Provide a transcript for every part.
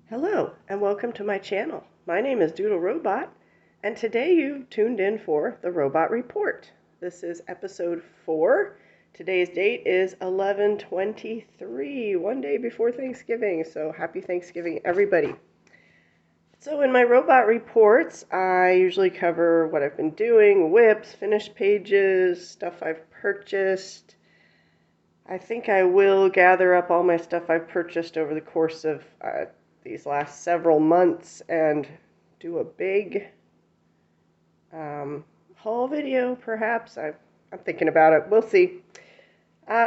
Hello and welcome to my channel. My name is Doodle Robot and today you've tuned in for the Robot Report. This is episode 4. Today's date is 11/23, one day before Thanksgiving, so happy Thanksgiving everybody. So in my Robot Reports, I usually cover what I've been doing, whips, finished pages, stuff I've purchased. I think I will gather up all my stuff I've purchased over the course of these last several months and do a big haul video, perhaps. I'm thinking about it. We'll see.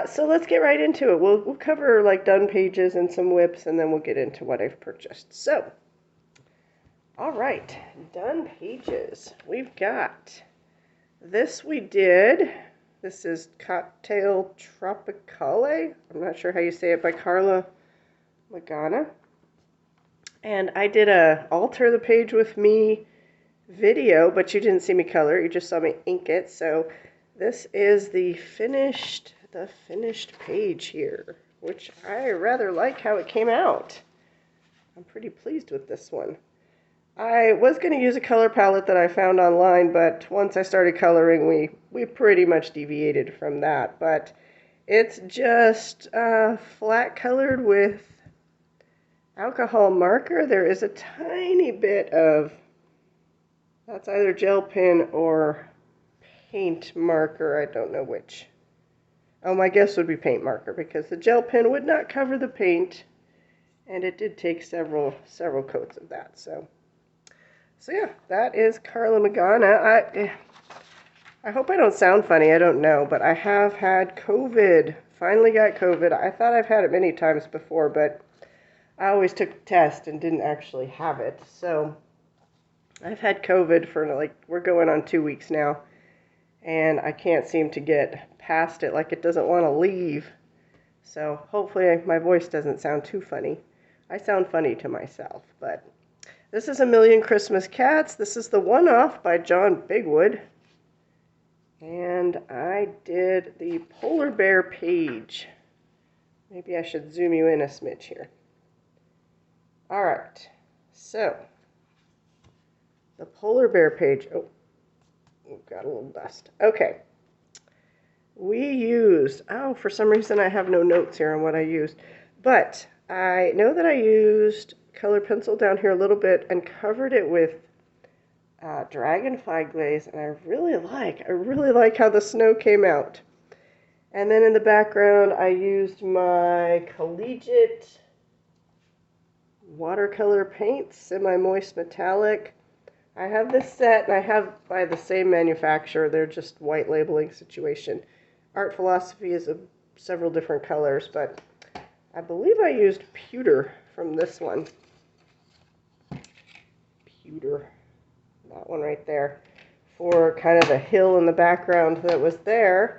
So let's get right into it. We'll cover like done pages and some whips, and then we'll get into what I've purchased. So, all right, done pages. We've got this we did. This is Cocktail Tropicale. I'm not sure how you say it, by Carla Magana. And I did a alter the page with me video, but you didn't see me color. You just saw me ink it. So this is the finished page here, which I rather like how it came out. I'm pretty pleased with this one. I was going to use a color palette that I found online, but once I started coloring, we pretty much deviated from that. But it's just flat colored with alcohol marker. There is a tiny bit of, that's either gel pen or paint marker. I don't know which. Oh, my guess would be paint marker because the gel pen would not cover the paint, and it did take several coats of that. So yeah, that is Carla Magana. I hope I don't sound funny. I don't know, but I have had COVID. Finally got COVID. I thought I've had it many times before, but I always took the test and didn't actually have it. So I've had COVID for we're going on 2 weeks now, and I can't seem to get past it. Like, it doesn't want to leave. So hopefully my voice doesn't sound too funny. I sound funny to myself, but this is A Million Christmas Cats. This is the one-off by John Bigwood. And I did the polar bear page. Maybe I should zoom you in a smidge here. All right, so the polar bear page. Oh, got a little dust. Okay. We used, for some reason I have no notes here on what I used, but I know that I used color pencil down here a little bit and covered it with dragonfly glaze, and I really like how the snow came out. And then in the background I used my Collegiate watercolor paints, semi-moist metallic. I have this set, and I have by the same manufacturer. They're just white labeling situation. Art Philosophy is several different colors, but I believe I used pewter from this one. Pewter, that one right there, for kind of the hill in the background that was there.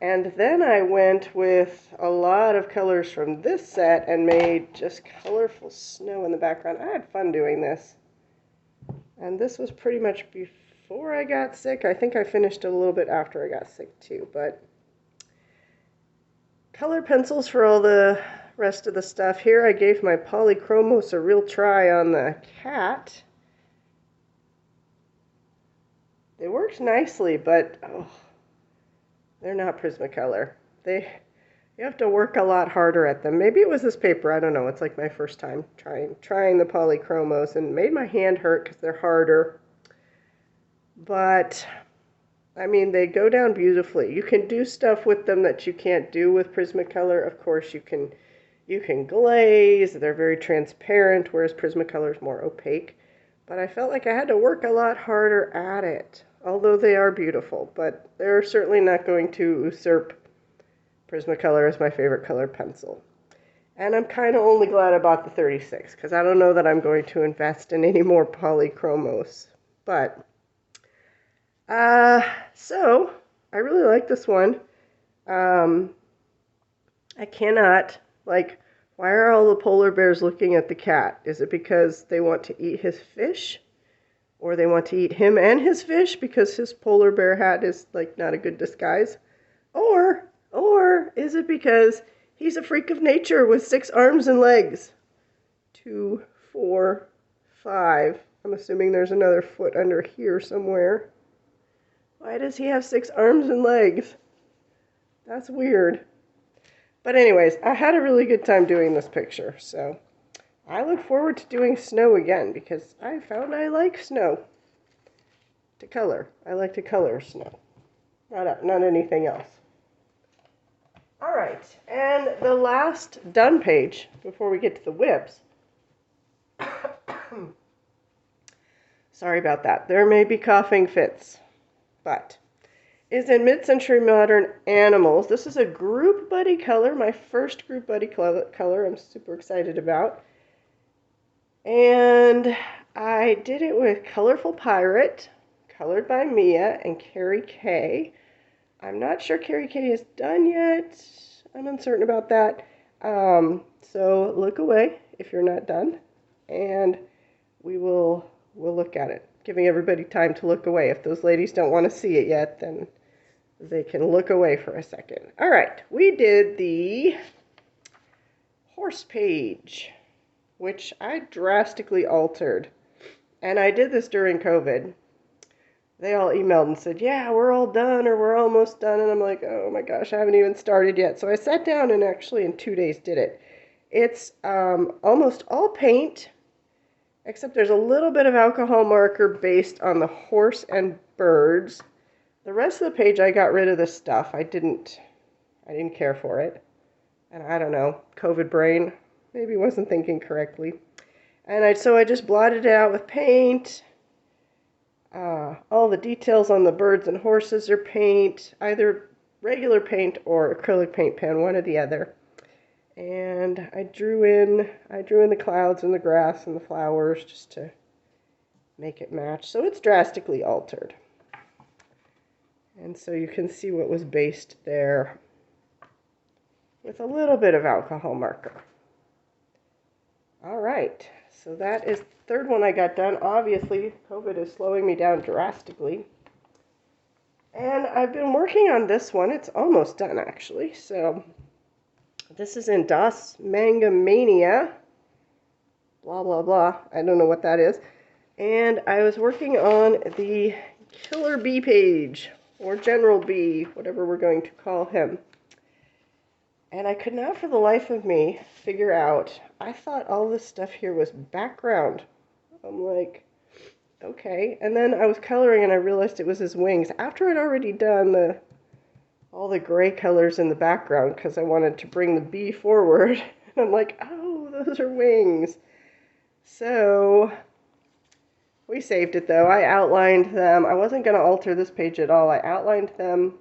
And then I went with a lot of colors from this set and made just colorful snow in the background. I had fun doing this. And this was pretty much before I got sick. I think I finished a little bit after I got sick too. But color pencils for all the rest of the stuff. Here I gave my Polychromos a real try on the cat. They worked nicely, but they're not Prismacolor. You have to work a lot harder at them. Maybe it was this paper. I don't know. It's like my first time trying the Polychromos, and made my hand hurt because they're harder. But I mean, they go down beautifully. You can do stuff with them that you can't do with Prismacolor. Of course, you can glaze. They're very transparent, whereas Prismacolor is more opaque. But I felt like I had to work a lot harder at it. Although they are beautiful, but they're certainly not going to usurp Prismacolor as my favorite color pencil. And I'm kind of only glad I bought the 36, because I don't know that I'm going to invest in any more Polychromos. But, so, I really like this one. I cannot, why are all the polar bears looking at the cat? Is it because they want to eat his fish? Or they want to eat him and his fish because his polar bear hat is, not a good disguise? Or is it because he's a freak of nature with 6 arms and legs? Too 4, 5. I'm assuming there's another foot under here somewhere. Why does he have 6 arms and legs? That's weird. But anyways, I had a really good time doing this picture, so I look forward to doing snow again because I found I like snow to color. I like to color snow, not anything else. All right, and the last done page before we get to the whips. Sorry about that. There may be coughing fits, but is in Mid-Century Modern Animals. This is a group buddy color, my first group buddy color I'm super excited about. And I did it with Colorful Pirate, colored by Mia and Carrie K. I'm not sure Carrie K is done yet. I'm uncertain about that. So look away if you're not done, and we'll look at it, giving everybody time to look away. If those ladies don't want to see it yet, then they can look away for a second. All right, we did the horse page, which I drastically altered. And I did this during COVID. They all emailed and said, yeah, we're all done or we're almost done. And I'm like, oh my gosh, I haven't even started yet. So I sat down and actually in 2 days did it. It's almost all paint, except there's a little bit of alcohol marker based on the horse and birds. The rest of the page, I got rid of the stuff. I didn't care for it. And I don't know, COVID brain, maybe wasn't thinking correctly. And so I just blotted it out with paint. All the details on the birds and horses are paint, either regular paint or acrylic paint pen, one or the other. And I drew in the clouds and the grass and the flowers just to make it match. So it's drastically altered. And so you can see what was based there with a little bit of alcohol marker. All right, so that is the third one I got done. Obviously, COVID is slowing me down drastically. And I've been working on this one. It's almost done, actually. So this is in Das Manga Mania. Blah, blah, blah. I don't know what that is. And I was working on the Killer Bee page, or General Bee, whatever we're going to call him. And I could not for the life of me figure out, I thought all this stuff here was background. I'm like, okay. And then I was coloring and I realized it was his wings. After I'd already done all the gray colors in the background because I wanted to bring the bee forward. And I'm like, oh, those are wings. So we saved it though. I outlined them. I wasn't going to alter this page at all. I outlined them.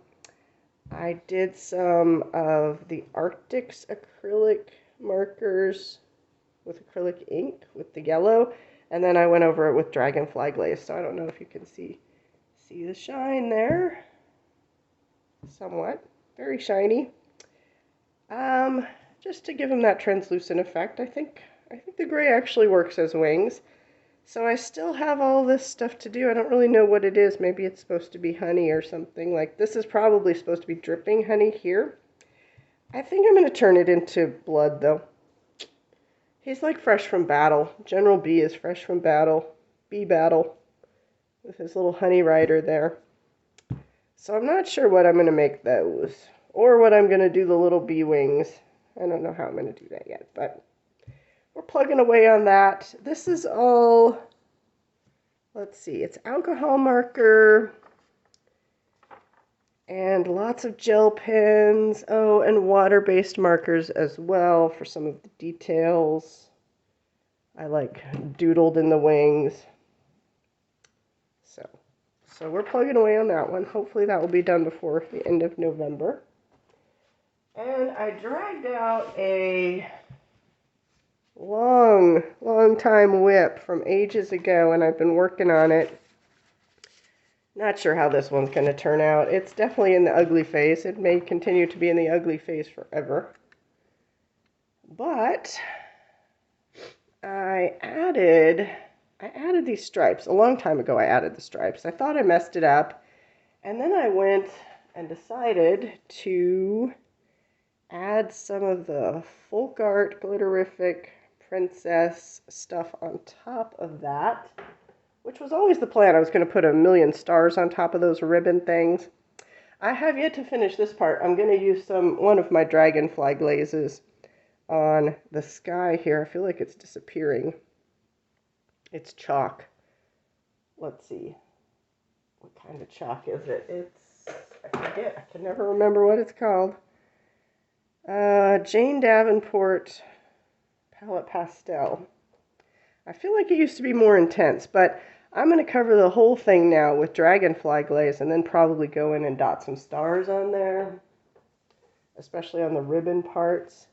I did some of the Arctic's acrylic markers with acrylic ink with the yellow, and then I went over it with dragonfly glaze. So I don't know if you can see the shine there. Somewhat. Very shiny. Just to give them that translucent effect. I think the gray actually works as wings. So I still have all this stuff to do. I don't really know what it is. Maybe it's supposed to be honey or something. Like this is probably supposed to be dripping honey here. I think I'm going to turn it into blood though. He's like fresh from battle. General Bee is fresh from battle. Bee battle. With his little honey rider there. So I'm not sure what I'm going to make those. Or what I'm going to do the little bee wings. I don't know how I'm going to do that yet. But we're plugging away on that. This is all, let's see, it's alcohol marker and lots of gel pens. Oh, and water-based markers as well for some of the details. I like doodled in the wings. So we're plugging away on that one. Hopefully that will be done before the end of November. And I dragged out a long time whip from ages ago, and I've been working on it. Not sure how this one's going to turn out. It's definitely in the ugly phase. It may continue to be in the ugly phase forever. But I added these stripes. A long time ago I added the stripes. I thought I messed it up. And then I went and decided to add some of the folk art glitterific princess stuff on top of that, which was always the plan. I was going to put a million stars on top of those ribbon things. I have yet to finish this part. I'm going to use one of my dragonfly glazes on the sky here. I feel like it's disappearing. It's chalk. Let's see. What kind of chalk is it? I forget. I can never remember what it's called. Jane Davenport Palette Pastel. I feel like it used to be more intense, but I'm going to cover the whole thing now with dragonfly glaze and then probably go in and dot some stars on there, especially on the ribbon parts.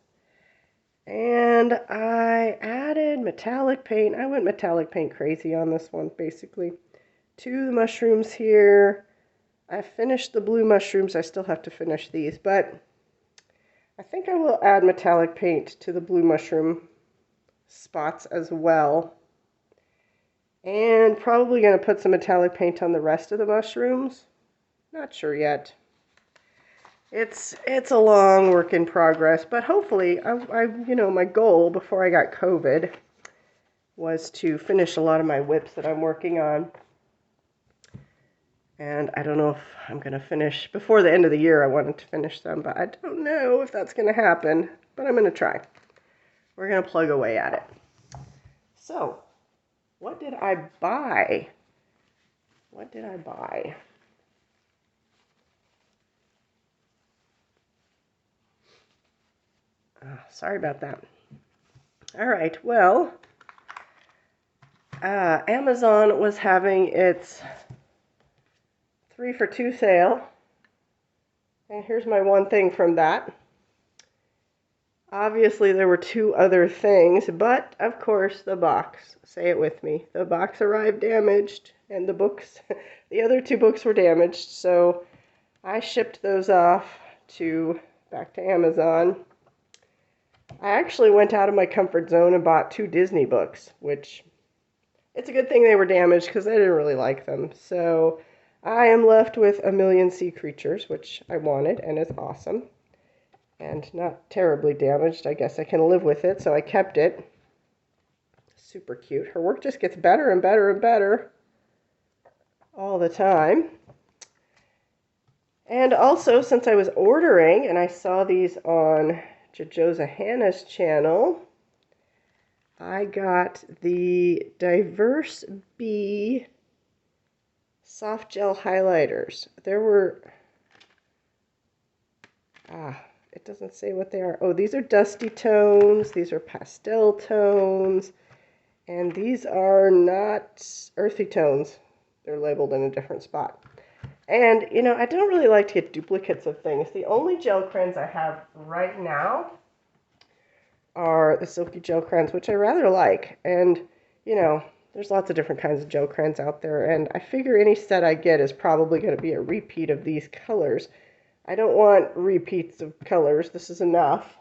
And I added metallic paint. I went metallic paint crazy on this one, basically. To the mushrooms here. I finished the blue mushrooms. I still have to finish these, but I think I will add metallic paint to the blue mushroom spots as well. And probably going to put some metallic paint on the rest of the mushrooms. Not sure yet. It's a long work in progress, but hopefully, my goal before I got COVID was to finish a lot of my whips that I'm working on. And I don't know if I'm going to finish before the end of the year. I wanted to finish them, but I don't know if that's going to happen, but I'm going to try. We're going to plug away at it. So, what did I buy? What did I buy? Sorry about that. All right, well, Amazon was having its 3 for 2 sale. And here's my one thing from that. Obviously, there were 2 other things, but of course, the box. Say it with me. The box arrived damaged, and the books, the other 2 books were damaged. So I shipped those off back to Amazon. I actually went out of my comfort zone and bought 2 Disney books, which it's a good thing they were damaged because I didn't really like them. So I am left with A Million Sea Creatures, which I wanted and is awesome. And not terribly damaged. I guess I can live with it, so I kept it. Super cute. Her work just gets better and better and better all the time. And also, since I was ordering, and I saw these on Jojosa Hannah's channel, I got the Diverse Bee soft gel highlighters. There were, it doesn't say what they are. Oh, these are dusty tones, these are pastel tones, and these are not earthy tones. They're labeled in a different spot. And, I don't really like to get duplicates of things. The only gel crayons I have right now are the Silky Gel Crayons, which I rather like. And, there's lots of different kinds of gel crayons out there, and I figure any set I get is probably going to be a repeat of these colors. I don't want repeats of colors. This is enough.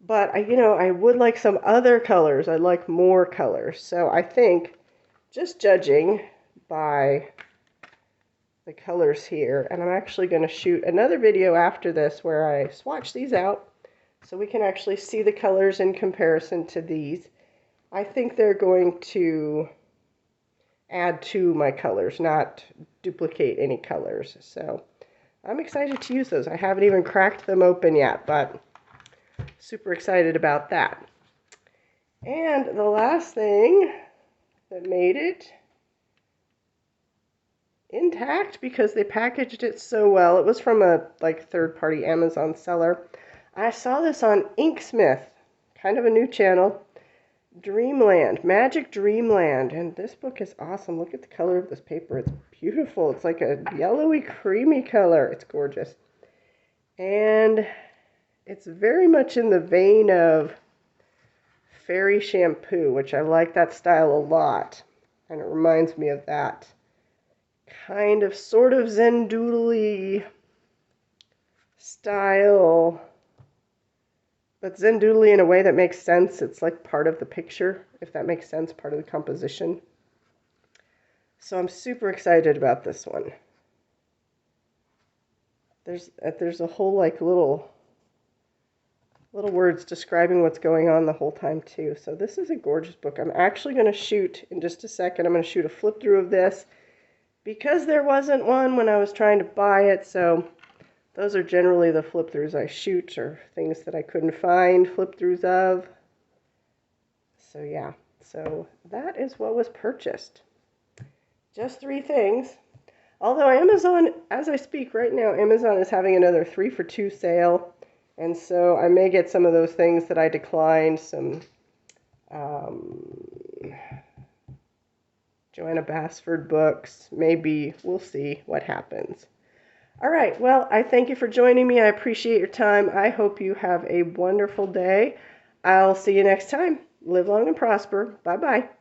But, I would like some other colors. I'd like more colors. So I think, just judging by the colors here, and I'm actually going to shoot another video after this where I swatch these out so we can actually see the colors in comparison to these. I think they're going to add to my colors, not duplicate any colors. So I'm excited to use those. I haven't even cracked them open yet, but super excited about that. And the last thing that made it intact because they packaged it so well. It was from a third-party Amazon seller. I saw this on Inksmith, kind of a new channel. Dreamland, Magic Dreamland, and this book is awesome. Look at the color of this paper. It's beautiful. It's like a yellowy, creamy color. It's gorgeous. And it's very much in the vein of Fairy Shampoo, which I like that style a lot. And it reminds me of that kind of sort of Zen Doodle-y style, but Zen Doodle-y in a way that makes sense. It's like part of the picture, if that makes sense, part of the composition. So I'm super excited about this one. There's a whole little little words describing what's going on the whole time too. So this is a gorgeous book. I'm actually going to shoot in just a second. I'm going to shoot a flip through of this because there wasn't one when I was trying to buy it. So those are generally the flip throughs I shoot, or things that I couldn't find flip throughs of. So yeah, so that is what was purchased. Just 3 things. Although Amazon, as I speak right now, Amazon is having another 3 for 2 sale. And so I may get some of those things that I declined, some Joanna Basford books. Maybe. We'll see what happens. All right. Well, I thank you for joining me. I appreciate your time. I hope you have a wonderful day. I'll see you next time. Live long and prosper. Bye-bye.